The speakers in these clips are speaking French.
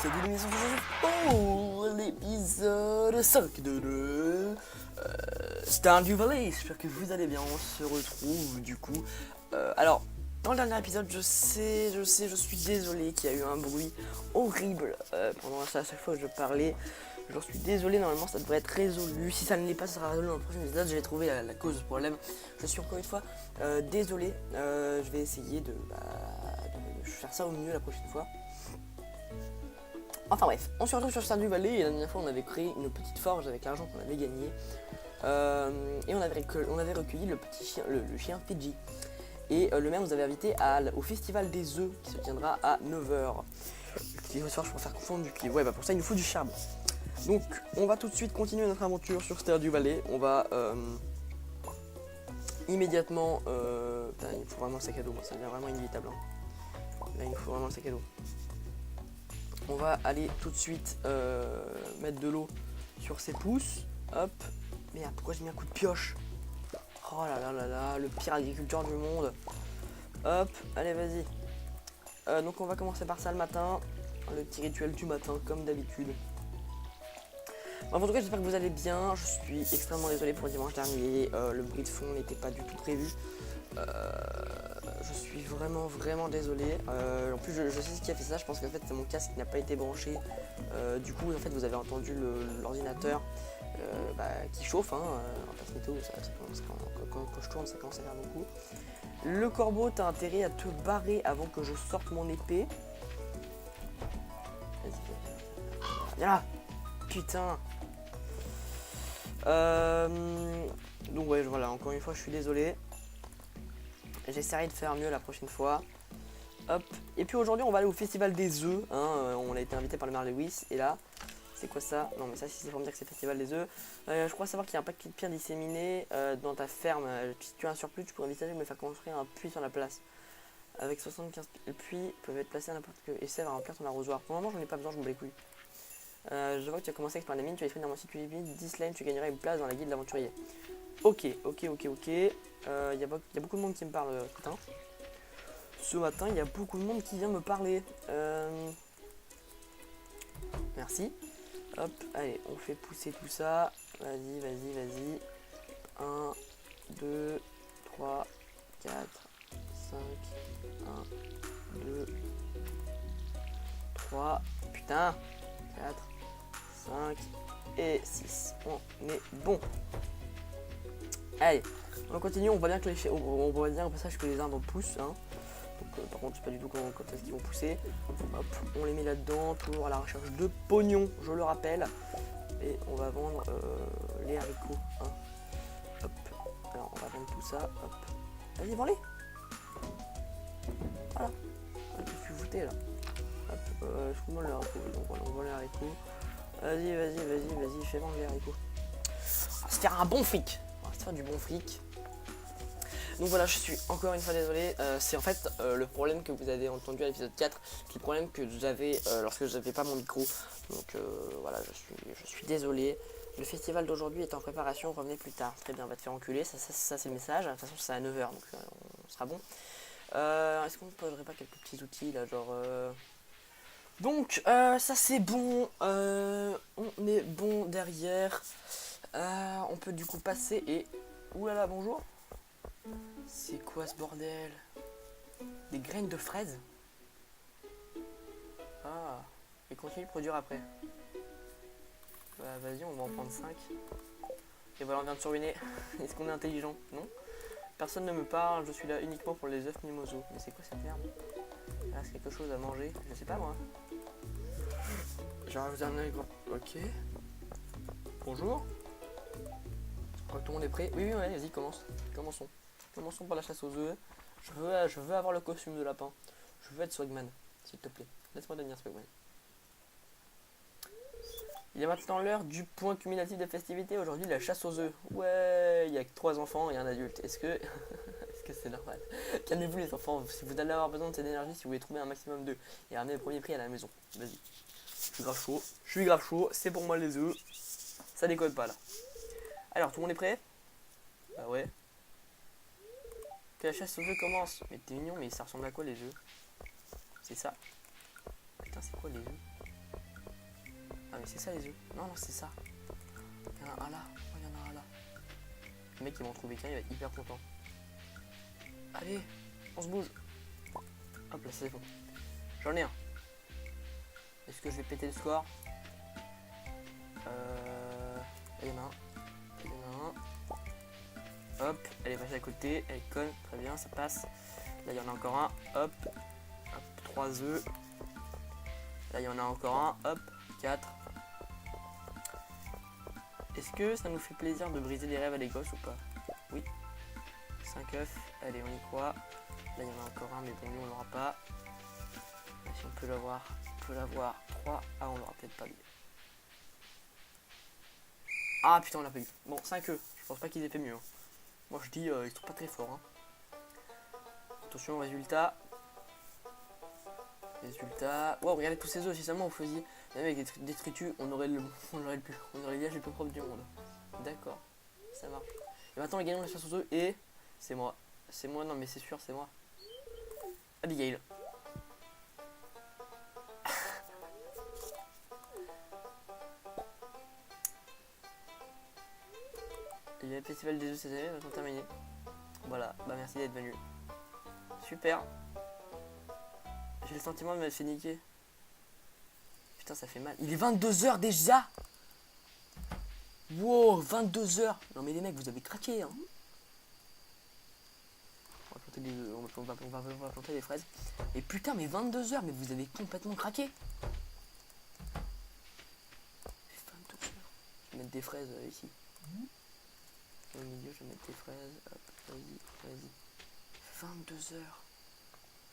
début de l'émission pour l'épisode 5 de Stardew Valley. J'espère que vous allez bien, on se retrouve du coup. Alors, dans le dernier épisode, je suis désolé qu'il y a eu un bruit horrible pendant ça, à chaque fois que je parlais. J'en suis désolé, normalement ça devrait être résolu. Si ça ne l'est pas, ça sera résolu dans le prochain épisode. J'ai trouvé la cause du problème. Je suis encore une fois désolé. Je vais essayer de faire ça au mieux la prochaine fois. Enfin bref, on se retrouve sur Stardew Valley et la dernière fois on avait créé une petite forge avec l'argent qu'on avait gagné. Et on avait recueilli le petit chien, le chien Fidji. Et le maire nous avait invité au festival des œufs qui se tiendra à 9h. Le petit soir, je peux faire confondre du pied. Ouais, bah pour ça il nous faut du charbon. Donc on va tout de suite continuer notre aventure sur Stardew Valley. On va immédiatement... putain, il me faut vraiment le sac à dos, moi ça devient vraiment inévitable. Hein. Là il nous faut vraiment le sac à dos. On va aller tout de suite mettre de l'eau sur ses pousses. Hop. Merde, pourquoi j'ai mis un coup de pioche? Oh là là là là, le pire agriculteur du monde. Hop, allez vas-y. Donc on va commencer par ça le matin. Le petit rituel du matin, comme d'habitude. En tout cas, j'espère que vous allez bien. Je suis extrêmement désolé pour le dimanche dernier. Le bruit de fond n'était pas du tout prévu. Je suis vraiment désolé. En plus, je sais ce qui a fait ça. Je pense qu'en fait, c'est mon casque qui n'a pas été branché. Du coup, en fait, vous avez entendu l'ordinateur qui chauffe. Hein. En fait, météo, quand je tourne, ça commence à faire beaucoup. Le corbeau, t'as intérêt à te barrer avant que je sorte mon épée. Vas-y, viens là. Putain. Donc ouais, voilà, encore une fois, je suis désolé. J'essaierai de faire mieux la prochaine fois. Hop. Et puis aujourd'hui, on va aller au festival des œufs. Hein. On a été invité par le maire Lewis. Et là, c'est quoi ça? Non, mais ça, si c'est pour me dire que c'est le festival des œufs. Je crois savoir qu'il y a un paquet de pierres disséminées dans ta ferme. Si tu as un surplus, tu pourrais envisager de me faire construire un puits sur la place. Avec 75 puits peuvent être placés à n'importe quel et servent à remplir ton arrosoir. Pour le moment, j'en ai pas besoin, je me bats les couilles. Je vois que tu as commencé à explorer la mine, tu as fait si tu évites 10 slimes, tu gagneras une place dans la guilde d'aventurier. Ok. Y a beaucoup de monde qui me parle putain. Ce matin, il y a beaucoup de monde qui vient me parler. Merci. Hop, allez, on fait pousser tout ça. Vas-y. 1, 2, 3, 4, 5, 1, 2, 3, putain, 4, 5 et 6. On est bon. Allez, on continue, on voit bien que on voit bien au passage que les arbres poussent. Hein. Donc, par contre, je sais pas du tout quand est-ce qu'ils vont pousser. Hop, on les met là-dedans, toujours à la recherche de pognon, je le rappelle. Et on va vendre les haricots. Hein. Hop, alors on va vendre tout ça. Hop, vas-y, vends-les. Voilà. Je suis fouté là. Hop, je vous vends les haricots. Donc voilà, on vend les haricots. Vas-y, fais vendre les haricots. On va se faire un bon fric. On va se faire du bon fric. Donc voilà, je suis encore une fois désolé. C'est en fait le problème que vous avez entendu à l'épisode 4, qui est le problème que j'avais lorsque je n'avais pas mon micro. Donc voilà, je suis désolé. Le festival d'aujourd'hui est en préparation, revenez plus tard. Très bien, on va te faire enculer, ça c'est le message. De toute façon, c'est à 9h, donc on sera bon. Est-ce qu'on ne poserait pas quelques petits outils là, genre... Donc, ça c'est bon. On est bon derrière. On peut du coup passer et... Oulala, bonjour. C'est quoi ce bordel? Des graines de fraises? Ah, et continue de produire après. Bah vas-y, on va en prendre 5. Et voilà, on vient de se ruiner. Est-ce qu'on est intelligent? Non. Personne ne me parle, je suis là uniquement pour les œufs mimoso. Mais c'est quoi cette merde? Il reste quelque chose à manger? Je sais pas moi. J'ai rajouté un œil. Ok. Bonjour. Je crois que tout le monde est prêt. Oui, ouais, vas-y, commençons. Commençons par la chasse aux œufs. Je veux avoir le costume de lapin. Je veux être Swagman, s'il te plaît. Laisse-moi devenir Swagman. Il est maintenant l'heure du point cumulatif des festivités. Aujourd'hui, la chasse aux œufs. Ouais, il y a que 3 enfants et un adulte. Est-ce que est-ce que c'est normal? Calmez-vous les enfants. Si vous allez avoir besoin de cette énergie, si vous voulez trouver un maximum d'œufs et ramener le premier prix à la maison. Vas-y. Je suis grave chaud. C'est pour moi les œufs. Ça décolle pas là. Alors, tout le monde est prêt? Bah ouais. Que la chasse aux œufs commence. Mais t'es mignon, mais ça ressemble à quoi les œufs? C'est ça. Putain, c'est quoi les œufs? Ah mais c'est ça les œufs. Non, non, c'est ça. Il y en a un là. Oh, il y en a un là. Le mec, il va en trouver qu'un, il va être hyper content. Allez, on se bouge. Hop là, c'est bon. J'en ai un. Est-ce que je vais péter le score? Il y en a un. Il y en a un. Hop, elle est passée à côté. Elle est conne. Très bien, ça passe. Là, il y en a encore un. Hop. Hop, 3 œufs. Là, il y en a encore un. Hop, 4. Est-ce que ça nous fait plaisir de briser les rêves à l'égosse ou pas? Oui. 5 œufs. Allez, on y croit. Là, il y en a encore un, mais bon, lui, on l'aura pas. Si on peut l'avoir, on peut l'avoir. 3. Ah, on l'aura peut-être pas, lui. Ah, putain, on l'a pas eu. Bon, 5 œufs. Je pense pas qu'ils aient fait mieux. Hein. Moi, je dis, ils sont pas très forts. Hein. Attention au résultat. Résultat. Wow, regardez tous ces œufs. Si seulement on faisait avec des détritus, on aurait le liage le plus propre du monde. D'accord. Ça marche. Et maintenant, les gagnants de la chasse aux œufs et c'est moi. C'est moi, non, mais c'est sûr, c'est moi. Abigail. Le festival des œufs cette année va sont terminés. Voilà, bah merci d'être venu. Super. J'ai le sentiment de m'être fait niquer. Putain, ça fait mal. Il est 22h déjà. Wow, 22h. Non mais les mecs, vous avez craqué. Hein. On va planter des, on va planter des fraises. Et putain, mais 22h, mais vous avez complètement craqué. 22h. Je vais mettre des fraises ici. Au milieu, je vais mettre des fraises. Hop, vas-y, vas-y. 22h.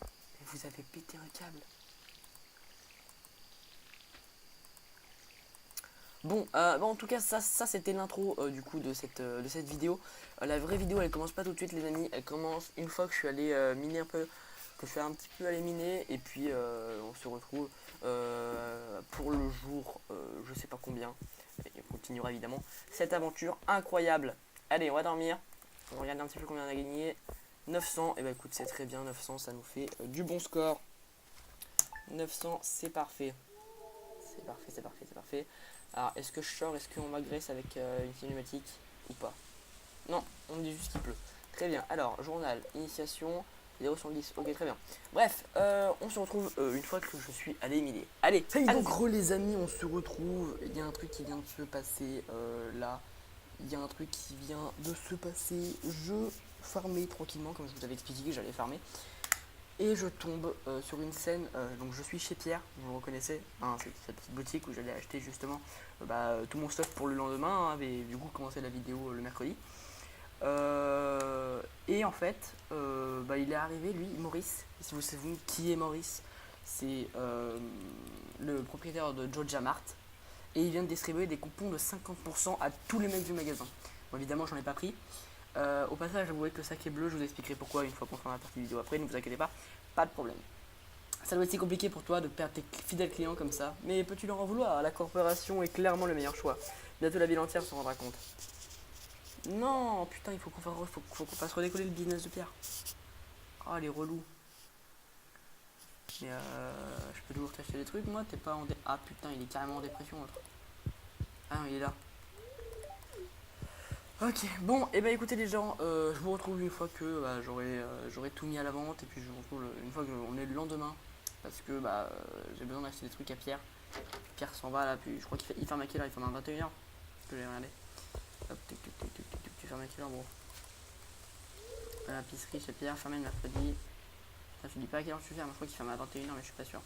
Mais vous avez pété un câble. Bon, en tout cas, ça c'était l'intro du coup de cette vidéo. La vraie vidéo, elle commence pas tout de suite, les amis. Elle commence une fois que je suis allé miner un peu, que je suis un petit peu allé miner, et puis on se retrouve pour le jour, je sais pas combien. Et on continuera évidemment cette aventure incroyable. Allez, on va dormir. On regarde un petit peu combien on a gagné. 900. Et bah écoute, c'est très bien. 900, ça nous fait du bon score. 900, c'est parfait. C'est parfait, c'est parfait, c'est parfait. Alors, est-ce que je sors, est-ce qu'on m'agresse avec une cinématique ou pas? Non, on me dit juste qu'il pleut. Très bien. Alors, journal, initiation, 010. Ok, très bien. Bref, on se retrouve une fois que je suis allé miner. Allez, donc les amis, on se retrouve. Il y a un truc qui vient de se passer là. Il y a un truc qui vient de se passer. Je farmais tranquillement, comme je vous avais expliqué que j'allais farmer. Et je tombe sur une scène, donc je suis chez Pierre, vous le reconnaissez, hein, c'est cette petite boutique où j'allais acheter justement tout mon stuff pour le lendemain, hein, et du coup commencer la vidéo le mercredi. Et en fait, il est arrivé lui, Maurice, si vous savez qui est Maurice, c'est le propriétaire de Joja Mart, et il vient de distribuer des coupons de 50% à tous les mecs du magasin. Bon, évidemment j'en ai pas pris. Au passage, vous voyez que le sac est bleu, je vous expliquerai pourquoi une fois qu'on fera la partie vidéo après, ne vous inquiétez pas, pas de problème. Ça doit être si compliqué pour toi de perdre tes fidèles clients comme ça, mais peux-tu leur en vouloir? La corporation est clairement le meilleur choix. Bientôt la ville entière s'en rendra compte. Non, putain, il faut qu'on fasse redécoller le business de Pierre. Oh, les relous. Mais je peux toujours t'acheter des trucs, moi, t'es pas en Ah putain, il est carrément en dépression, l'autre. Ah non, il est là. Ok, bon, et bah écoutez les gens, je vous retrouve une fois que j'aurai tout mis à la vente, et puis je vous retrouve une fois qu'on est le lendemain, parce que j'ai besoin d'acheter des trucs à Pierre. Pierre s'en va là, puis je crois qu'il ferme à quelle heure? Il ferme à 21h, que j'ai regardé. Hop, tu fermes à quelle heure, gros? À l'épicerie chez Pierre, fermé le mercredi. Enfin, je dis pas à quelle heure tu fermes, je crois qu'il ferme à 21h, mais je suis pas sûr.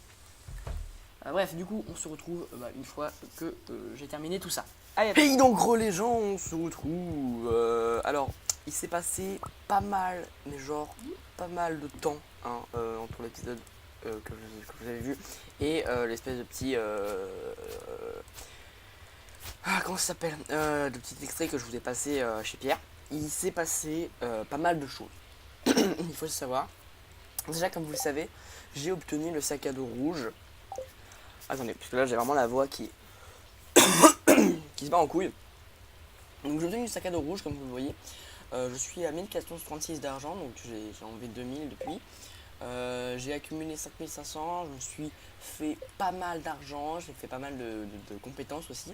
Bref, du coup, on se retrouve une fois que j'ai terminé tout ça. Allez, et donc, gros les gens, on se retrouve. Alors, il s'est passé pas mal, mais genre pas mal de temps hein, entre l'épisode que vous avez vu et l'espèce de petit. Comment ça s'appelle de petit extrait que je vous ai passé chez Pierre. Il s'est passé pas mal de choses. Il faut le savoir. Déjà, comme vous le savez, j'ai obtenu le sac à dos rouge. Attendez, parce que là j'ai vraiment la voix qui se bat en couille. Donc j'ai obtenu le sac à dos rouge, comme vous le voyez. Je suis à 1436 d'argent, donc j'ai enlevé 2000 depuis. J'ai accumulé 5500, je me suis fait pas mal d'argent, j'ai fait pas mal de compétences aussi,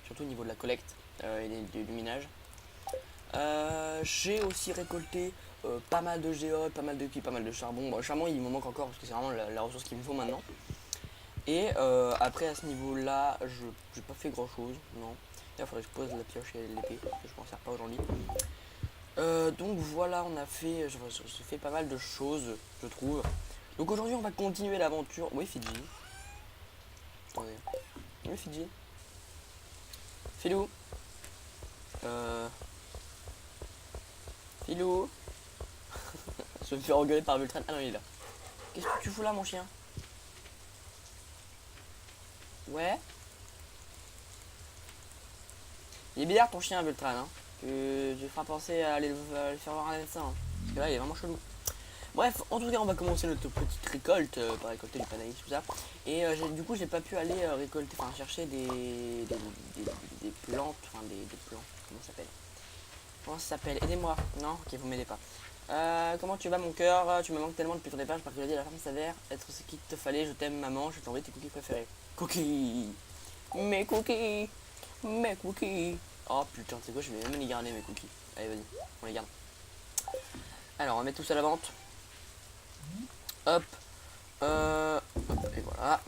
surtout au niveau de la collecte et du minage. J'ai aussi récolté pas mal de géodes, pas mal de qui, pas mal de charbon. Bon, le charbon il me manque encore parce que c'est vraiment la ressource qu'il me faut maintenant. Et après à ce niveau là, je j'ai pas fait grand chose, non. Il faudrait que je pose la pioche et l'épée parce que je m'en sers pas aujourd'hui. Donc voilà, on a fait, j'ai fait pas mal de choses, je trouve. Donc aujourd'hui on va continuer l'aventure. Oui Fidji. Attendez. Oui Fidji. Filou. Filou. Je me fais engueuler par Vultran. Ah non il est là. Qu'est-ce que tu fous là mon chien? Ouais. Il est bizarre ton chien Vultran hein. Que je ferai penser à aller le faire voir un médecin. Hein. Parce que là il est vraiment chelou. Bref, en tout cas, on va commencer notre petite récolte, par récolter du panaïs, tout ça. Et du coup, j'ai pas pu aller récolter, enfin chercher des plantes, enfin des plants, comment ça s'appelle? Comment ça s'appelle? Aidez-moi. Non? Ok, vous m'aidez pas. Comment tu vas mon cœur? Tu me manques tellement depuis ton départ, je pars que la femme s'avère être ce qu'il te fallait, je t'aime maman, je t'envoie tes cookies préférés. Cookies! Mes cookies! Mes cookies! Oh putain, c'est quoi, je vais même les garder mes cookies. Allez, vas-y, on les garde. Alors, on va mettre tout ça à la vente. Hop, et voilà.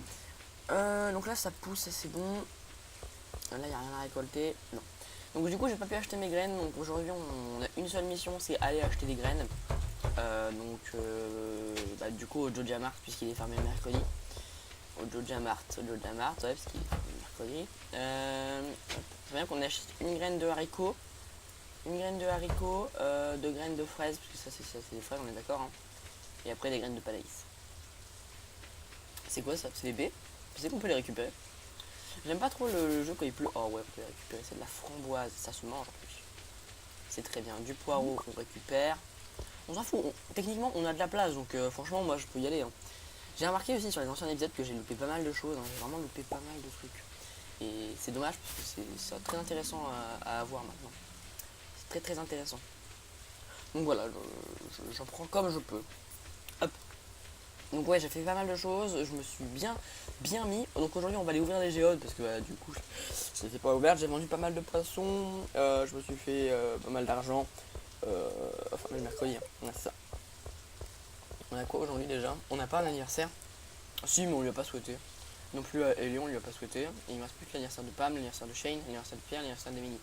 Donc là ça pousse et c'est bon. Là il n'y a rien à récolter. Non. Donc du coup j'ai pas pu acheter mes graines. Donc aujourd'hui on a une seule mission, c'est aller acheter des graines. Du coup au Joja Mart puisqu'il est fermé le mercredi. Au Joja Mart, ouais, parce qu'il est fermé le mercredi. C'est bien qu'on achète une graine de haricots. Une graine de haricots, deux graines de fraises, parce que ça c'est des fraises, on est d'accord. Hein. Et après des graines de panaïs. C'est quoi ça? C'est des baies? Je sais qu'on peut les récupérer. J'aime pas trop le jeu quand il pleut. Oh ouais, on peut les récupérer. C'est de la framboise, ça se mange en plus. C'est très bien. Du poireau qu'on récupère. On s'en fout. Techniquement, on a de la place, donc franchement, moi je peux y aller. Hein. J'ai remarqué aussi sur les anciens épisodes que j'ai loupé pas mal de choses. Hein. J'ai vraiment loupé pas mal de trucs. Et c'est dommage parce que c'est très intéressant à avoir maintenant. C'est très intéressant. Donc voilà, j'en prends comme je peux. Hop. Donc ouais, j'ai fait pas mal de choses, je me suis bien mis. Donc aujourd'hui on va aller ouvrir les géodes parce que du coup je les ai pas ouvertes. J'ai vendu pas mal de poissons, je me suis fait pas mal d'argent. Enfin le mercredi, hein. Ouais, c'est ça. On a quoi aujourd'hui déjà? On n'a pas un anniversaire. Si mais on lui a pas souhaité. Non plus à Elion on lui a pas souhaité. Et il me reste plus que l'anniversaire de Pam, l'anniversaire de Shane, l'anniversaire de Pierre, l'anniversaire d'Emily.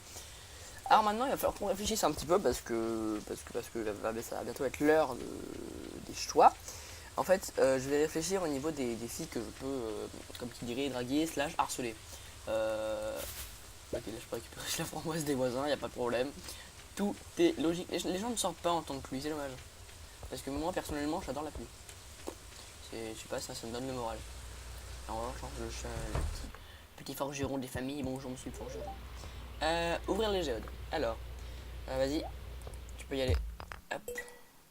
Alors maintenant il va falloir qu'on réfléchisse un petit peu parce que ça va bientôt être l'heure des choix. En fait, je vais réfléchir au niveau des filles que je peux, comme qui dirait, draguer / harceler. Ok, là je peux récupérer la framboise des voisins, il n'y a pas de problème. Tout est logique. Les gens ne sortent pas en temps de pluie, c'est dommage. Parce que moi, personnellement, j'adore la pluie. Je sais pas, ça me donne le moral. Alors, je suis un petit forgeron des familles. Bonjour, monsieur le forgeron. Ouvrir les géodes. Alors, vas-y, tu peux y aller. Hop.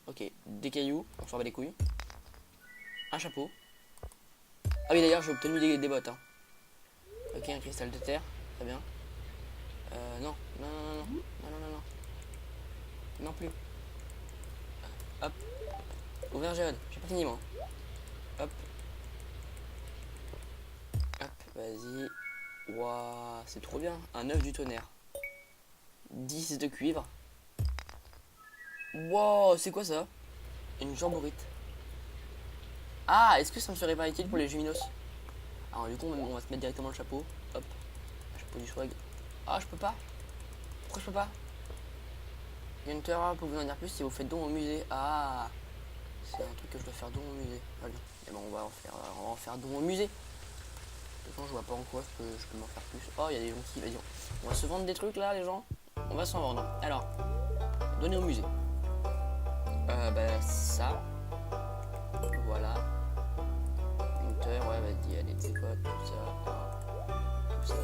Ok, des cailloux, on s'en bat les couilles. Un chapeau. Ah oui d'ailleurs j'ai obtenu des bottes. Hein. Ok, un cristal de terre, très bien. Non. Non plus. Hop. Ouvrir géode, j'ai pas fini moi. Hop. Hop, vas-y. Waouh, c'est trop bien. Un œuf du tonnerre. 10 de cuivre. Wow, c'est quoi ça? Une jamborite. Ah, est-ce que ça me serait pas utile pour les Juminos? Alors du coup on va se mettre directement le chapeau. Hop. Chapeau du swag. Ah je peux pas. Pourquoi je peux pas? Hunter pour vous en dire plus si vous faites don au musée. Ah c'est un truc que je dois faire don au musée. Très bien. Et bon on va en faire don au musée. De toute façon je vois pas en quoi je peux m'en faire plus. Oh il y a des gens qui vas-y. On va se vendre des trucs là les gens. On va s'en vendre. Alors, donner au musée. Ça. Voilà. Hunter, ouais vas-y, allez, tu sais quoi, tout ça.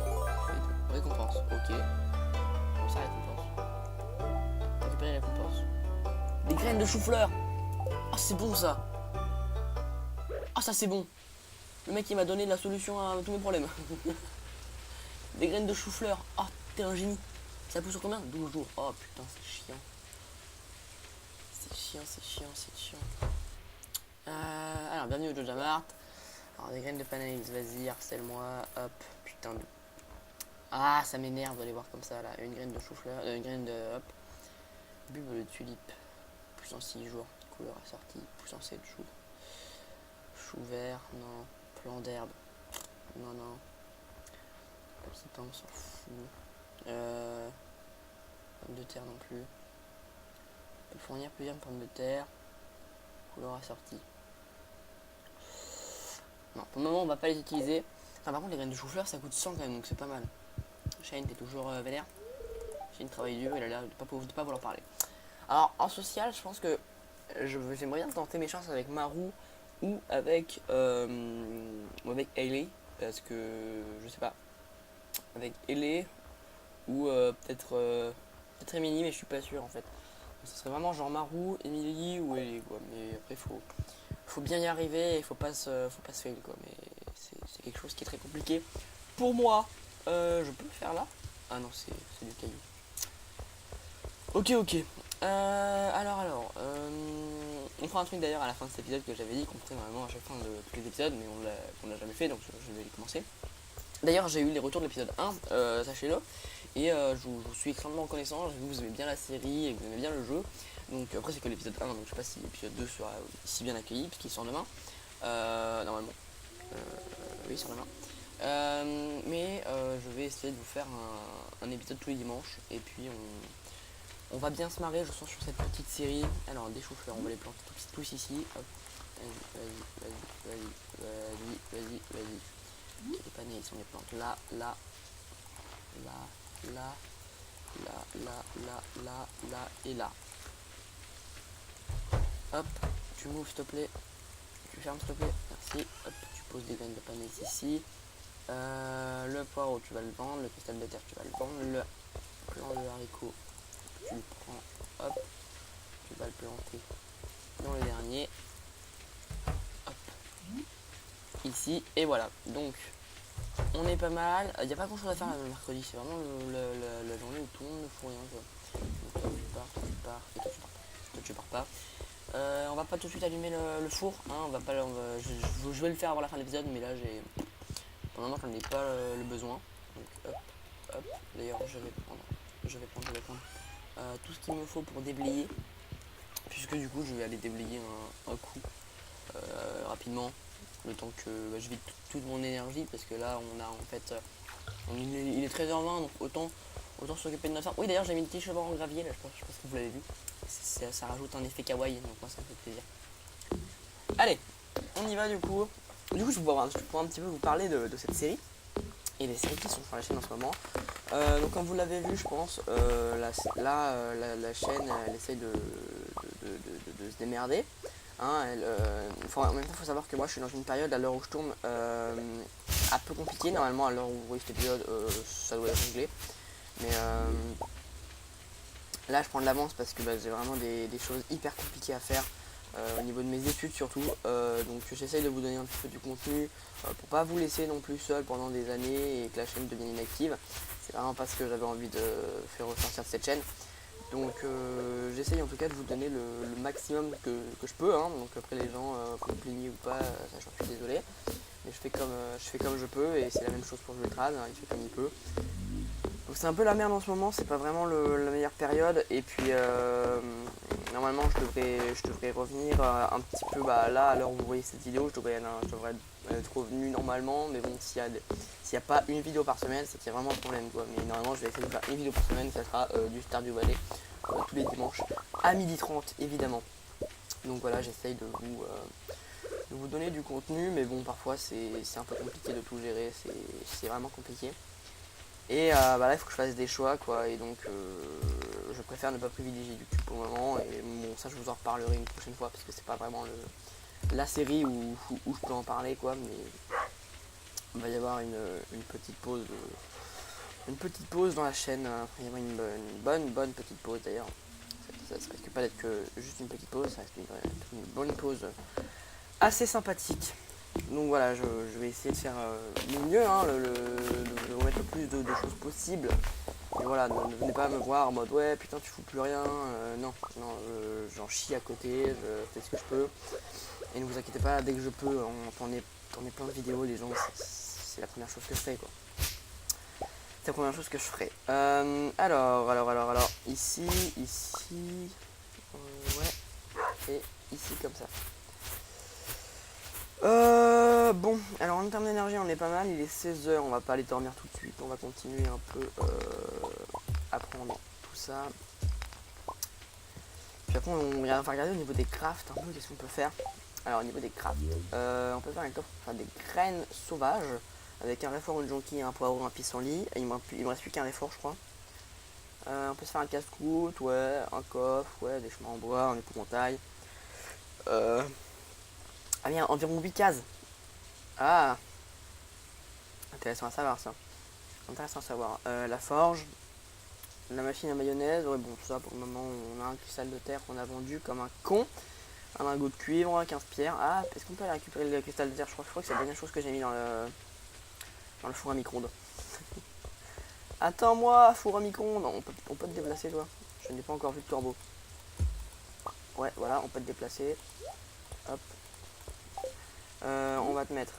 Récompense, ok. Comme ça, récompense. Récupérer la récompense. Des graines de chou-fleur. Ah, c'est bon ça. Ah, ça c'est bon. Le mec il m'a donné la solution à tous mes problèmes. Des graines de chou-fleur. Ah, t'es un génie. Ça pousse sur combien? 12 jours. Oh putain, c'est chiant. C'est chiant. Alors, bienvenue au Joja Mart. Alors, des graines de Panax, vas-y, harcèle-moi. Hop, putain de... Ah, ça m'énerve de les voir comme ça, là. Une graine de chou-fleur, une graine de... Hop. Bulbe de tulipe. Pousse en 6 jours. Couleur assortie. Pousse en 7 jours. Chou vert, non. Plant d'herbe. Non, non. Petit pain, on s'en fout. Pommes de terre non plus. On peut fournir plusieurs pommes de terre. Couleur assortie. Non, pour le moment on va pas les utiliser. Enfin, par contre les graines de chou-fleur ça coûte 100 quand même, donc c'est pas mal. Shane t'es toujours vénère. Shane travaille dur, il a l'air de pas vouloir parler. Alors en social je pense que j'aimerais bien tenter mes chances avec Maru ou avec Hailey. Parce que je sais pas. Avec Hailey ou peut-être Emily, mais je suis pas sûr en fait. Donc, ce serait vraiment genre Maru, Emily ou Hailey quoi. Mais après faut bien y arriver et faut pas se fail quoi. Mais c'est quelque chose qui est très compliqué. Pour moi, je peux le faire là. Ah non, c'est du caillou. Ok. Alors, on fera un truc d'ailleurs à la fin de cet épisode que j'avais dit qu'on ferait normalement à chaque fin de tous les épisodes, mais on l'a jamais fait, donc je vais les commencer. D'ailleurs, j'ai eu les retours de l'épisode 1, sachez-le, et je vous suis extrêmement reconnaissant. J'ai vu que vous aimez bien la série et que vous aimez bien le jeu. Donc après c'est que l'épisode 1, donc je sais pas si l'épisode 2 sera si bien accueilli, puisqu'il sort demain. Normalement. Oui, il sort demain. Mais je vais essayer de vous faire un épisode tous les dimanches. Et puis on va bien se marrer, je sens, sur cette petite série. Alors des choux-fleurs, on va les planter tous ici. Hop. Vas-y. Les panais, ils sont les plantes là, et là. Hop, tu m'ouvres s'il te plaît. Tu fermes s'il te plaît. Merci. Hop, tu poses des graines de panais ici. Le poireau, tu vas le vendre. Le cristal de terre, tu vas le vendre. Le plant de haricot, tu le prends. Hop, tu vas le planter dans le dernier. Hop, ici. Et voilà. Donc, on est pas mal. Il n'y a pas grand chose à faire le mercredi. C'est vraiment la journée où tout le monde ne fout rien. Donc, toi tu pars. Et toi tu pars pas. On va pas tout de suite allumer le four, hein, je vais le faire avant la fin de l'épisode, mais là pour le moment j'en ai pas le besoin. Donc hop, d'ailleurs je vais prendre tout ce qu'il me faut pour déblayer, puisque du coup je vais aller déblayer un coup rapidement, le temps que je vide toute mon énergie, parce que là on a en fait il est 13h20, donc autant s'occuper de notre femme. Oui, d'ailleurs j'ai mis le petit cheval en gravier là, je pense que vous l'avez vu. Ça rajoute un effet kawaii, donc moi ça me fait plaisir. Allez, on y va du coup. Du coup je pourrais un petit peu vous parler de cette série et des séries qui sont sur la chaîne en ce moment. Donc comme vous l'avez vu je pense, la chaîne elle essaye de se démerder. Hein, en même temps il faut savoir que moi je suis dans une période à l'heure où je tourne un peu compliquée. Normalement à l'heure où vous voyez cet épisode ça doit être réglé. Mais là je prends de l'avance parce que j'ai vraiment des choses hyper compliquées à faire au niveau de mes études surtout. Donc j'essaye de vous donner un petit peu du contenu pour pas vous laisser non plus seul pendant des années et que la chaîne devienne inactive. C'est vraiment pas ce que j'avais envie de faire ressortir de cette chaîne. Donc j'essaye en tout cas de vous donner le maximum que je peux. Hein. Donc après les gens qu'on plaignent ou pas, ça j'en suis désolé. Mais je fais comme je peux et c'est la même chose pour Jultrad, hein, il fait comme il peut. Donc c'est un peu la merde en ce moment, c'est pas vraiment la meilleure période. Et puis normalement je devrais revenir un petit peu là à l'heure où vous voyez cette vidéo, je devrais être revenu normalement. Mais bon, s'il y a pas une vidéo par semaine, c'est qu'il y a vraiment un problème quoi. Mais normalement je vais essayer de faire une vidéo par semaine, ça sera du Stardew Valley tous les dimanches à 12h30 évidemment. Donc voilà, j'essaye de vous donner du contenu, mais bon parfois c'est un peu compliqué de tout gérer, c'est vraiment compliqué. Et là il faut que je fasse des choix quoi, et donc je préfère ne pas privilégier YouTube pour le moment. Et bon, ça je vous en reparlerai une prochaine fois parce que c'est pas vraiment la série où je peux en parler quoi. Mais il va y avoir une petite pause dans la chaîne. Il va y avoir une bonne petite pause d'ailleurs. Ça risque pas d'être que juste une petite pause, ça reste une bonne pause assez sympathique. Donc voilà, je vais essayer de faire mon mieux, hein, de remettre le plus de choses possibles. Et voilà, ne venez pas me voir en mode ouais putain tu fous plus rien. Non, j'en chie à côté, je fais ce que je peux. Et ne vous inquiétez pas, dès que je peux, on tourner plein de vidéos, les gens, c'est la première chose que je fais, quoi. C'est la première chose que je ferai. Alors, ici, ouais, et ici comme ça. Bon, alors en termes d'énergie, on est pas mal, il est 16 h, on va pas aller dormir tout de suite, on va continuer un peu à prendre tout ça. Puis après, on va regarder au niveau des crafts un peu, qu'est-ce qu'on peut faire. Alors au niveau des crafts, on peut faire un coffre, enfin, des graines sauvages avec un réfort, une jonquille, un poireau, un pissenlit. Et il me reste plus qu'un réfort, je crois. On peut se faire un casse-croûte, ouais, un coffre, ouais, des chemins en bois, un épouvantail. Ah bien, environ 8 cases. Ah, intéressant à savoir ça. Intéressant à savoir. La forge, la machine à mayonnaise, ouais, bon, tout ça pour le moment, on a un cristal de terre qu'on a vendu comme un con. Un lingot de cuivre, 15 pierres. Ah, est-ce qu'on peut aller récupérer le cristal de terre? Je crois que c'est la dernière chose que j'ai mis dans le four à micro-ondes. Attends-moi, four à micro-ondes. On peut te déplacer, toi. Je n'ai pas encore vu de corbeau. Ouais, voilà, on peut te déplacer. Hop. On va te mettre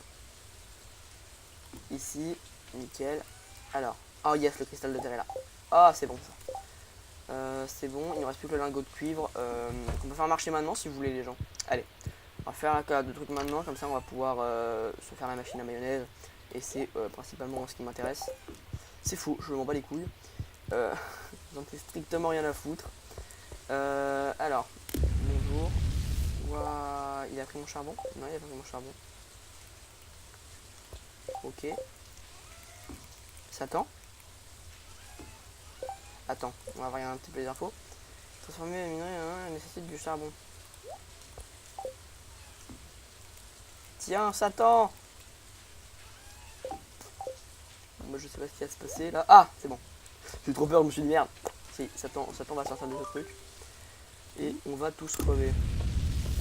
ici. Nickel. Alors. Oh yes, le cristal de terre est là. Ah, c'est bon ça. C'est bon, il ne reste plus que le lingot de cuivre. On peut faire marcher maintenant si vous voulez, les gens. Allez, on va faire un cas de trucs maintenant, comme ça on va pouvoir se faire la machine à mayonnaise. Et c'est principalement ce qui m'intéresse. C'est fou, je m'en bats les couilles. J'en ai strictement rien à foutre. Alors, bonjour. Ouah, il a pris mon charbon? Non, il a pris mon charbon. Ok. Ça tend. Attends, on va voir un petit peu les infos. Transformer la minerai nécessite du charbon. Tiens, Satan! Moi je sais pas ce qui va se passer là. Ah, c'est bon. J'ai trop peur, je me suis dit merde. Si, Satan va sortir de ce truc. Et on va tous crever.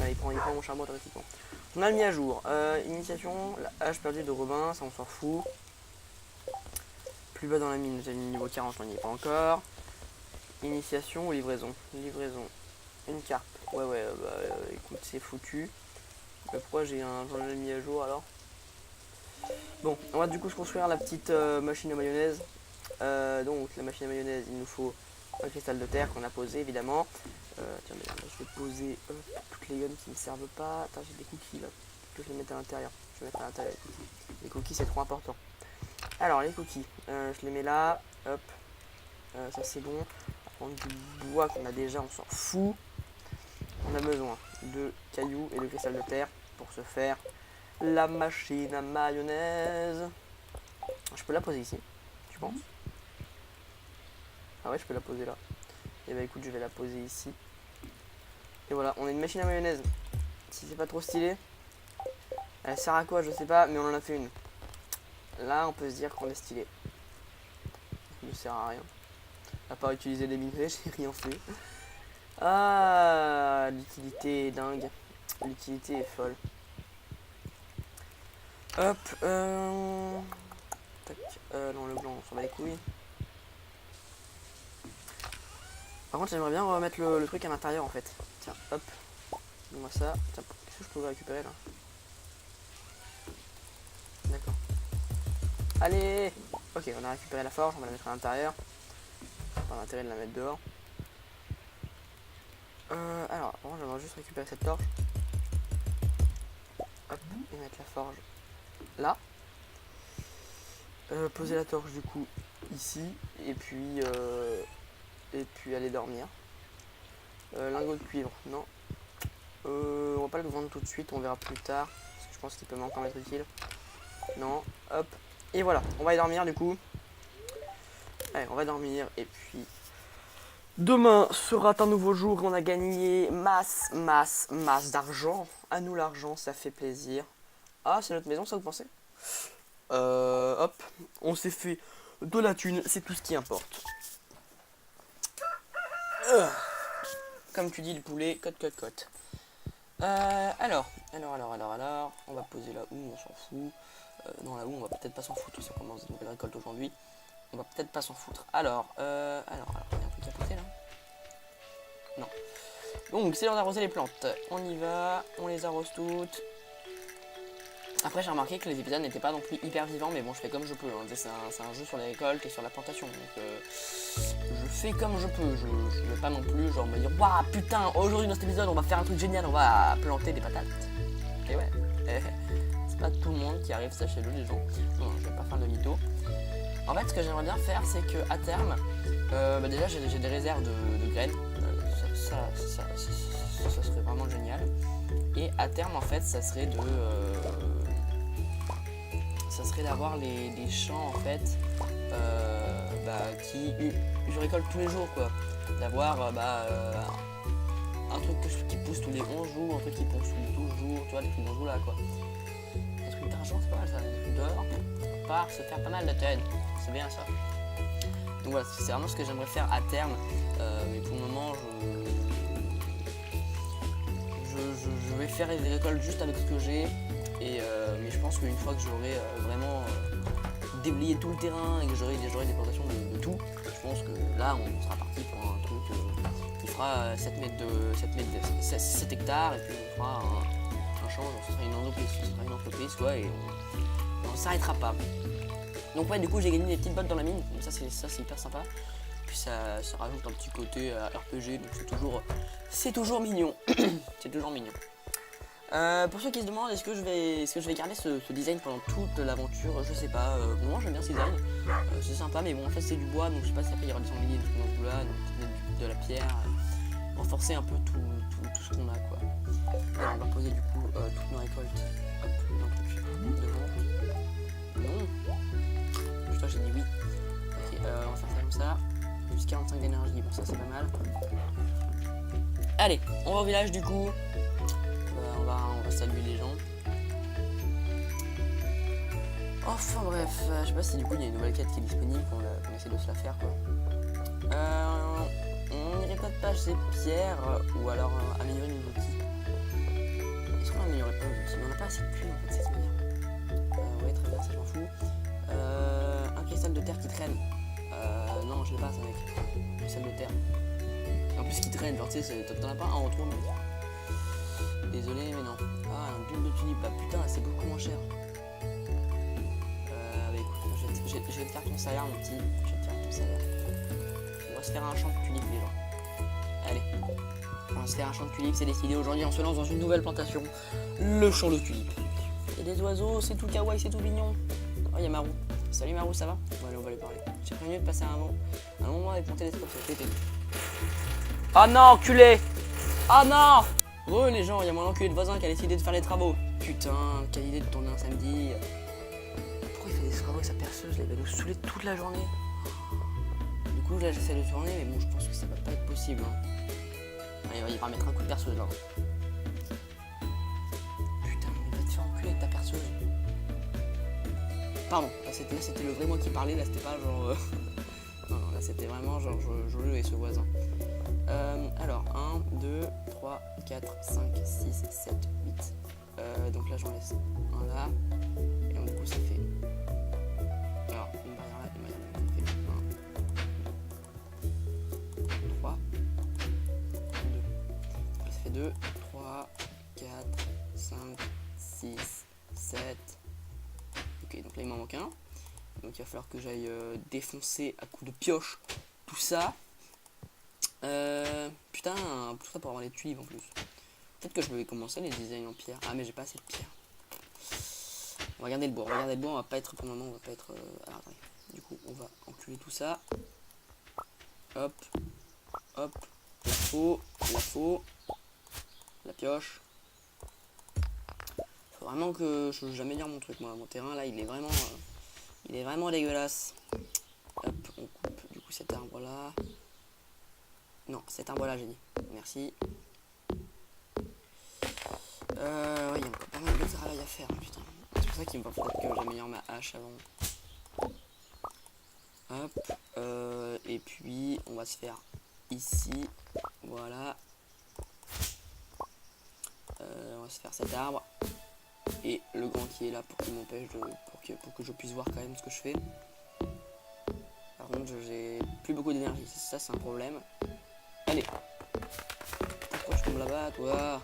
Ah, il prend mon charbon automatiquement. On a le mis à jour. Initiation, la hache perdue de Robin, ça on s'en fout. Plus bas dans la mine, j'ai mis niveau 40, on n'y est pas encore. Initiation ou livraison? Livraison. Une carte. Ouais, écoute, c'est foutu. Pourquoi j'ai mis à jour alors? Bon, on va du coup se construire la petite machine à mayonnaise. Donc la machine à mayonnaise, il nous faut un cristal de terre qu'on a posé évidemment. Tiens, je vais poser toutes les guns qui ne servent pas. Attends, j'ai des cookies là. Que je les mette à l'intérieur. Je vais mettre à l'intérieur les cookies. Les cookies, c'est trop important. Alors les cookies, je les mets là. Hop. Ça c'est bon. On va prendre du bois qu'on a déjà, on s'en fout. On a besoin de cailloux et de cristal de terre pour se faire la machine à mayonnaise. Je peux la poser ici, tu penses? Ah ouais, je peux la poser là. Et bah écoute, je vais la poser ici. Et voilà, on a une machine à mayonnaise. Si c'est pas trop stylé, elle sert à quoi, je sais pas, mais on en a fait une. Là, on peut se dire qu'on est stylé. Elle ne sert à rien. À part utiliser les minerais, j'ai rien fait. Ah, l'utilité est dingue. L'utilité est folle. Hop, tac, non, le blanc, on s'en bat les couilles. Par contre, j'aimerais bien remettre le truc à l'intérieur en fait. Tiens, hop, donne-moi ça. Tiens, qu'est-ce que je peux récupérer là? D'accord. Allez! Ok, on a récupéré la forge, on va la mettre à l'intérieur. Pas l'intérêt de la mettre dehors. Alors, bon, j'aimerais juste récupérer cette torche. Hop, et mettre la forge là. Poser la torche du coup ici. Et puis aller dormir. Lingot de cuivre, non. On va pas le vendre tout de suite, on verra plus tard. Parce que je pense qu'il peut encore m'être utile. Non, hop. Et voilà, on va aller dormir du coup. Allez, on va dormir et puis demain sera un nouveau jour. On a gagné masse d'argent. À nous l'argent, ça fait plaisir. Ah, c'est notre maison, ça vous pensez? Hop, on s'est fait de la thune, c'est tout ce qui importe. Comme tu dis le poulet, cote. Alors, on va poser là où, on s'en fout. Non, là où, on va peut-être pas s'en foutre, si on commence une nouvelle récolte aujourd'hui. On va peut-être pas s'en foutre. Alors, il y a un truc à poser là? Non. Donc c'est l'heure d'arroser les plantes. On y va, on les arrose toutes. Après j'ai remarqué que les épisodes n'étaient pas non plus hyper vivants, mais bon je fais comme je peux, hein. C'est un jeu sur les récoltes et sur la plantation, donc je fais comme je peux, je vais pas non plus genre me dire waouh putain aujourd'hui dans cet épisode on va faire un truc génial, on va planter des patates. Et ouais, c'est pas tout le monde qui arrive, sachez-le les gens, non je vais pas faire de mytho. En fait ce que j'aimerais bien faire c'est que à terme, déjà j'ai des réserves de graines, ça serait vraiment génial. Et à terme en fait ça serait d'avoir des champs en fait qui je récolte tous les jours quoi. D'avoir un truc qui pousse tous les 11 jours, un truc qui pousse tous les 12 jours, tu vois, des trucs dans ce goût là quoi. Un truc d'argent c'est pas mal ça, des trucs d'or, on part se faire pas mal de thunes, c'est bien ça. Donc voilà, c'est vraiment ce que j'aimerais faire à terme, mais pour le moment je vais faire des récoltes juste avec ce que j'ai. Mais je pense qu'une fois que j'aurai vraiment déblayé tout le terrain et que j'aurai des plantations de tout, je pense que là on sera parti pour un truc qui fera 7 hectares et puis on fera un champ, ce sera une entreprise quoi, et on s'arrêtera pas. Donc ouais, du coup j'ai gagné des petites bottes dans la mine, donc ça c'est hyper sympa. Puis ça rajoute un petit côté RPG, donc c'est toujours mignon. C'est toujours mignon. Pour ceux qui se demandent est-ce que je vais garder ce design pendant toute l'aventure, je sais pas, moi j'aime bien ce design, c'est sympa mais bon en fait c'est du bois donc je sais pas si après il y aura des sangliers dans ce bout là, donc peut-être de la pierre, renforcer un peu tout ce qu'on a quoi. Alors on va poser du coup toutes nos récoltes, hop, un truc devant, non, putain j'ai dit oui, ok on va faire ça comme ça, plus 45 d'énergie, bon ça c'est pas mal. Allez, on va au village du coup. On va saluer les gens. Enfin bref, je sais pas si du coup il y a une nouvelle quête qui est disponible, qu'on essaie de se la faire quoi. On irait peut-être pas acheter pierre ou alors améliorer nos outils. Est-ce qu'on améliorerait pas nos outils? Mais on n'a pas assez de thunes en fait cette manière. Ouais très bien, ça j'en fous. Un cristal de terre qui traîne. Non je l'ai pas ça mec. Un cristal de terre. En plus qui traîne, genre tu sais, t'en as pas un en trop mec. Désolé mais non. Ah un bulle de tulipe, bah putain c'est beaucoup moins cher. Bah écoute, je vais te faire ton salaire mon petit. Je vais te faire ton salaire. On va se faire un champ de tulipes les gens. Allez. On va se faire un champ de tulipes, c'est décidé aujourd'hui, on se lance dans une nouvelle plantation. Le champ de tulipes. Il y a des oiseaux, c'est tout kawaii, c'est tout mignon. Oh il y a Marou. Salut Marou, ça va? Bon allez on va lui parler. J'ai prévenu de passer un long moment avec mon télescope, ça fait péter. Oh non enculé! Oh non! Oh les gens, il y a mon enculé de voisin qui a décidé de faire les travaux. Putain, quelle idée de tourner un samedi. Pourquoi il fait des travaux avec sa perceuse là? Il va nous saouler toute la journée. Du coup là j'essaie de tourner mais bon je pense que ça va pas être possible. Hein. Allez, il va mettre un coup de perceuse là. Putain, mais va te faire enculer avec ta perceuse. Pardon, là c'était le vrai moi qui parlait, là c'était pas genre... non, là c'était vraiment genre je et ce voisin. Alors 1, 2, 3, 4, 5, 6, 7, 8. Donc là j'en laisse un là. Et donc du coup ça fait. Alors une barrière là, une barrière là. Ça fait 1, 3, 2. Donc là ça fait 2, 3, 4, 5, 6, 7. Ok, donc là il m'en manque un. Donc il va falloir que j'aille défoncer à coups de pioche tout ça. Putain, tout ça pour avoir les tulipes en plus. Peut-être que je vais commencer les designs en pierre. Ah mais j'ai pas assez de pierre. On va regarder le bois, on va pas être pour le moment, on va pas être... Alors attendez, du coup on va enculer tout ça. Hop, hop, la faux, la pioche. Faut vraiment que j'améliore mon truc moi, mon terrain là il est vraiment dégueulasse. Hop, on coupe du coup cet arbre là. Non, cet arbre-là, j'ai dit. Merci. Ouais, il y a encore pas mal de travail à faire, putain. C'est pour ça qu'il me va falloir que j'améliore ma hache avant. Hop. Et puis, on va se faire ici. Voilà. On va se faire cet arbre. Et le grand qui est là pour qu'il m'empêche de... Pour que je puisse voir quand même ce que je fais. Par contre, j'ai plus beaucoup d'énergie. Ça, c'est un problème. Allez. Pourquoi je peux tombe là-bas, toi.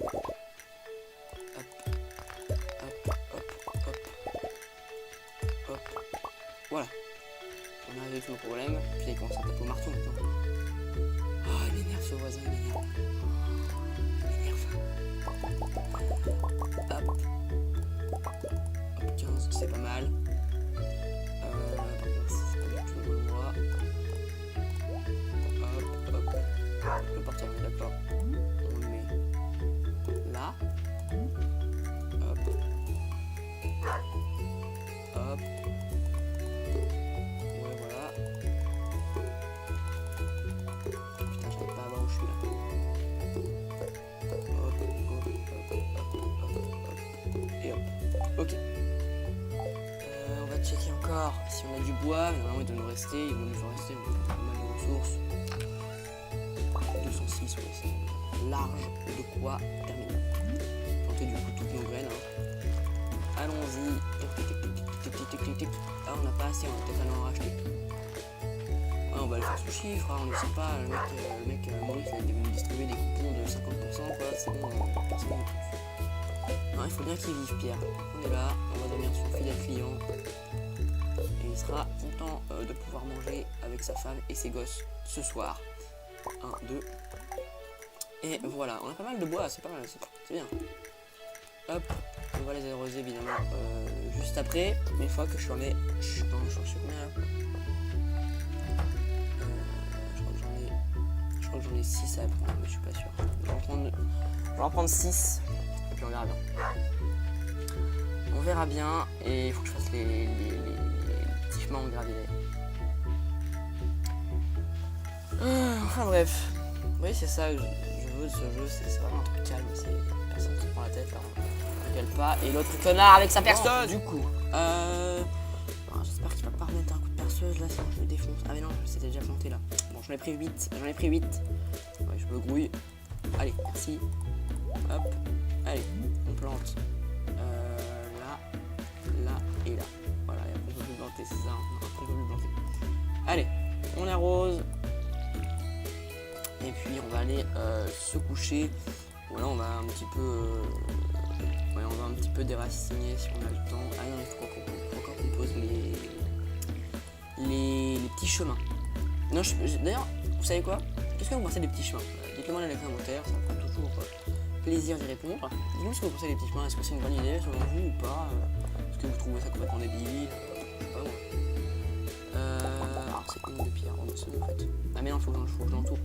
Hop, hop, hop, hop, hop. Voilà. On a résolu tout le problème. Puis il commence à taper au marteau maintenant. Oh, il m'énerve ce voisin, il m'énerve. Hop. Hop, 15, c'est pas mal. Par contre, c'est pas du tout le moi. Hop, hop. Le portier, on est d'accord. On le met là. Hop. Hop. Ouais, voilà. Putain, j'arrive pas à voir où je suis là. Hop, hop, hop, hop, hop, hop. Et hop. Ok. On va checker encore si on a du bois. Mais normalement, il doit nous rester. Il doit nous rester. On a pas mal de ressources. 206, ouais, c'est large de quoi terminer. Planter du coup toutes nos graines. Hein. Allons-y. Ah, on n'a pas assez, on va peut-être aller en racheter. Ouais, on va aller faire ce chiffre, hein, on est sympa. Le mec Maurice, il a distribué des coupons de 50%, quoi. C'est bon, personne ne touche. Non, il faut bien qu'il vive, Pierre. On est là, on va devenir son fidèle client. Et il sera content de pouvoir manger avec sa femme et ses gosses ce soir. 1, 2. Et voilà, on a pas mal de bois, c'est pas mal, c'est bien. Hop, on va les arroser évidemment juste après, une fois que je suis en ai. Je suis combien là je crois que j'en ai 6 à prendre, mais je suis pas sûr. Je vais en prendre 6, et puis on verra bien. On verra bien, et il faut que je fasse les petits chemins en gravier. Enfin bref, oui c'est ça que je veux de ce jeu, c'est vraiment un truc calme, c'est personne qui prend la tête là, on ne pas. Et l'autre connard avec sa perceuse du coup. J'espère qu'il va pas remettre un coup de perceuse là, sinon je me défonce. Ah mais non, c'était déjà planté là. Bon, j'en ai pris 8, Ouais, je me grouille. Allez, merci. Hop, allez, on plante. Là et là. Voilà, et après on peut plus planter, c'est ça, après on peut plus planter. Allez, on arrose. Et puis on va aller se coucher. Voilà, on va un petit peu déraciner si on a le temps. Ah non, il faut encore qu'on pose les petits chemins. Non, d'ailleurs, vous savez quoi? Qu'est-ce que vous pensez des petits chemins? Dites-le moi dans les commentaires, ça me fera toujours plaisir d'y répondre. Dites-moi ce que vous pensez des petits chemins. Est-ce que c'est une bonne idée selon vous ou pas? Est-ce que vous trouvez ça complètement débile? Je sais pas moi. Alors c'est une de pierre, c'est bon en fait. Ah mais non, faut que je l'entoure.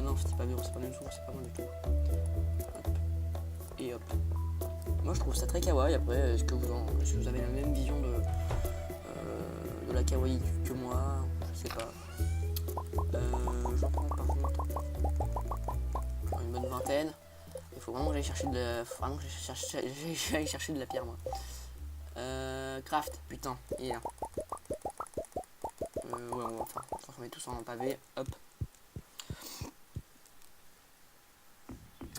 Non, c'est pas bien, c'est pas du tout, c'est pas bon du tout. Hop. Et hop. Moi je trouve ça très kawaii. Après, est-ce que vous avez la même vision de la kawaii que moi? Je sais pas. J'en prends par contre une bonne vingtaine. Il faut vraiment que j'aille chercher de la pierre moi. Craft, putain, il est là. Ouais, on va transformer tout ça en pavé. Hop.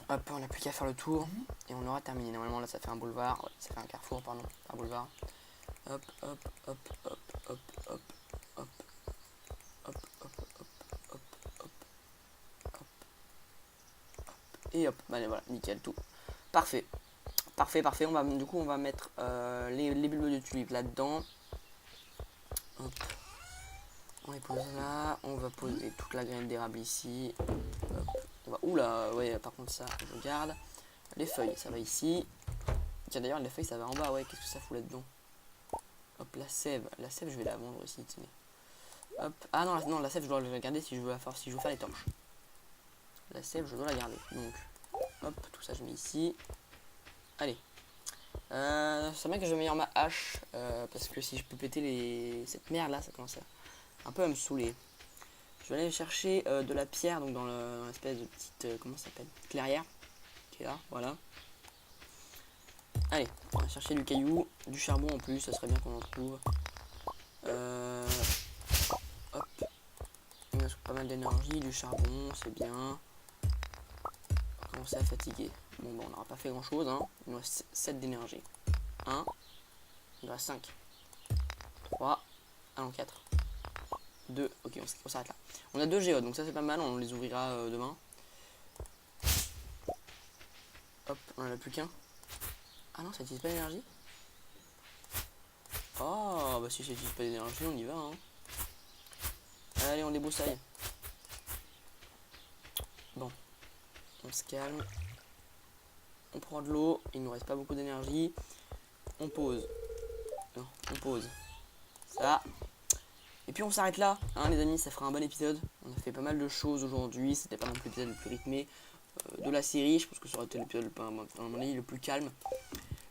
Hop, on n'a plus qu'à faire le tour et on aura terminé. Normalement là ça fait un boulevard, ouais, ça fait un carrefour pardon, un boulevard. Hop, hop, hop, hop, hop, hop, hop, hop, hop, hop, hop, hop, hop, et hop, allez voilà, nickel tout. Parfait. Parfait. Du coup on va mettre les bulbes de tulipes là-dedans. Hop. On les pose là, on va poser toute la graine d'érable ici. Hop. Oula, ouais, par contre ça, je garde. Les feuilles, ça va ici. Tiens, d'ailleurs, les feuilles, ça va en bas, ouais, qu'est-ce que ça fout là-dedans? Hop, la sève, je vais la vendre ici, tenez. Hop, ah non, la sève, je dois la garder si je veux faire les torches. La sève, je dois la garder, donc, hop, tout ça, je mets ici. Allez. C'est bien que je mette ma hache, parce que si je peux péter cette merde là, ça commence un peu à me saouler. Je vais aller chercher de la pierre, donc dans l'espèce de petite, comment ça s'appelle, clairière, qui est là, voilà. Allez, on va chercher du caillou, du charbon en plus, ça serait bien qu'on en trouve. Hop, il reste pas mal d'énergie, du charbon, c'est bien. On va commencer à fatiguer. Bon, on n'aura pas fait grand chose, hein. Il nous reste 7 d'énergie. 1, il nous reste 5, 3, allons 4. 2. Ok, on s'arrête là. On a 2 géodes, donc ça c'est pas mal, on les ouvrira demain. Hop, on en a plus qu'un. Ah non, ça utilise pas d'énergie. Oh, bah si ça utilise pas d'énergie, on y va. Hein. Allez, on débroussaille. Bon, on se calme. On prend de l'eau, il nous reste pas beaucoup d'énergie. On pose. Non, on pose. Ça. Et puis on s'arrête là, hein, les amis, ça fera un bon épisode. On a fait pas mal de choses aujourd'hui, c'était pas non plus l'épisode le plus rythmé de la série. Je pense que ça aurait été l'épisode le plus calme.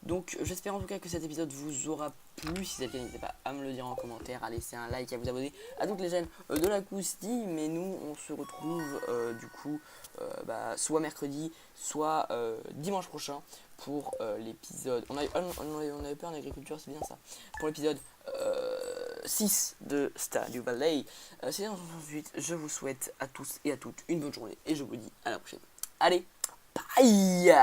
Donc j'espère en tout cas que cet épisode vous aura plu. Si c'est le cas, n'hésitez pas à me le dire en commentaire, à laisser un like, à vous abonner à toutes les chaînes de l'Acoustie. Mais nous on se retrouve du coup soit mercredi, soit dimanche prochain pour l'épisode. On avait peur en agriculture, c'est bien ça. Pour l'épisode 6 de Stardew Valley. C'est ensuite, je vous souhaite à tous et à toutes une bonne journée et je vous dis à la prochaine. Allez, bye!